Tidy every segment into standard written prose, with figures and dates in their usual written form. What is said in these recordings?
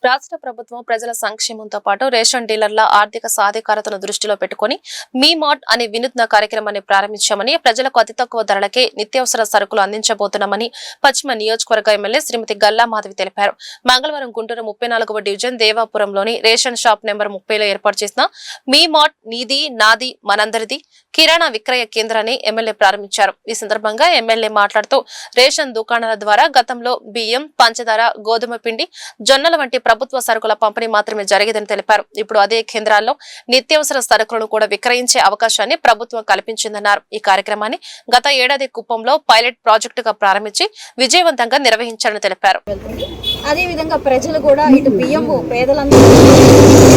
రాష్ట్ర ప్రభుత్వం ప్రజల సంక్షేమంతో పాటు రేషన్ డీలర్ల ఆర్థిక సాధికారతను దృష్టిలో పెట్టుకుని మీ మార్ట్ అనే వినూత్న కార్యక్రమాన్ని ప్రారంభించామని, ప్రజలకు అతి తక్కువ ధరలకే నిత్యావసర సరుకులు అందించబోతున్నామని పశ్చిమ నియోజకవర్గ ఎమ్మెల్యే శ్రీమతి గల్లా మాధవి తెలిపారు. మంగళవారం గుంటూరు 34వ డివిజన్ దేవాపురంలోని రేషన్ షాప్ నెంబర్ 30లో ఏర్పాటు చేసిన మీ మార్ట్ నీది నాది మనందరిది కిరాణా విక్రయ కేంద్రాన్ని ఎమ్మెల్యే ప్రారంభించారు. ఈ సందర్భంగా ఎమ్మెల్యే మాట్లాడుతూ రేషన్ దుకాణాల ద్వారా గతంలో బియ్యం, పంచదార, గోధుమ పిండి, జొన్నల వంటి ప్రభుత్వ సరుకుల పంపిణీ మాత్రమే జరిగేదని తెలిపారు. ఇప్పుడు అదే కేంద్రాల్లో నిత్యావసర సరుకులను కూడా విక్రయించే అవకాశాన్ని ప్రభుత్వం కల్పించిందన్నారు. ఈ కార్యక్రమాన్ని గత ఏడాది కుప్పంలో పైలట్ ప్రాజెక్టుగా ప్రారంభించి విజయవంతంగా నిర్వహించారని తెలిపారు. అదే విధంగా ప్రజలు కూడా ఇటు బియ్యము పేదలందరూ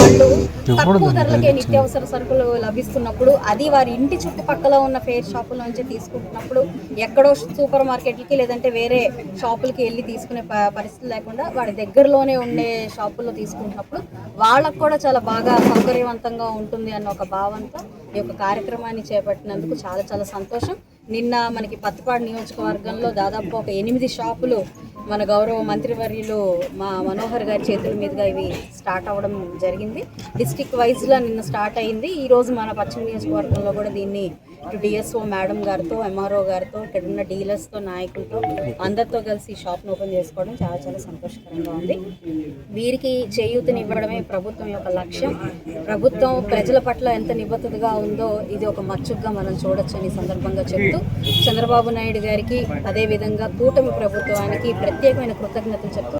వాళ్ళు తక్కువ ధరలకే నిత్యావసర సరుకులు లభిస్తున్నప్పుడు, అది వారి ఇంటి చుట్టుపక్కల ఉన్న ఫేర్ షాపుల నుంచి తీసుకుంటున్నప్పుడు, ఎక్కడో సూపర్ మార్కెట్లకి లేదంటే వేరే షాపులకి వెళ్ళి తీసుకునే పరిస్థితి లేకుండా వాడి దగ్గరలోనే ఉండే షాపుల్లో తీసుకుంటున్నప్పుడు వాళ్ళకు కూడా చాలా బాగా సౌకర్యవంతంగా ఉంటుంది అన్న ఒక భావంతో ఈ యొక్క కార్యక్రమాన్ని చేపట్టినందుకు చాలా చాలా సంతోషం. నిన్న మనకి పత్తిపాడు నియోజకవర్గంలో దాదాపు ఒక 8 షాపులు మన గౌరవ మంత్రివర్యులు మా మనోహర్ గారి చేతుల మీదుగా ఇవి స్టార్ట్ అవ్వడం జరిగింది. డిస్ట్రిక్ట్ వైజ్లో నిన్న స్టార్ట్ అయింది. ఈరోజు మన పశ్చిమ నియోజకవర్గంలో కూడా దీన్ని ఇటు డిఎస్ఓ మేడం గారితో, ఎంఆర్ఓ గారితో, ఇక్కడ ఉన్న డీలర్స్తో, నాయకులతో అందరితో కలిసి ఈ షాప్ను ఓపెన్ చేసుకోవడం చాలా చాలా సంతోషకరంగా ఉంది. వీరికి చేయూతనివ్వడమే ప్రభుత్వం యొక్క లక్ష్యం. ప్రభుత్వం ప్రజల పట్ల ఎంత నిబద్ధతగా ఉందో ఇది ఒక మచ్చుగ్గా మనం చూడొచ్చని సందర్భంగా చెప్తూ, చంద్రబాబు నాయుడు గారికి అదేవిధంగా కూటమి ప్రభుత్వానికి ప్రత్యేకమైన కృతజ్ఞతలు చెప్తూ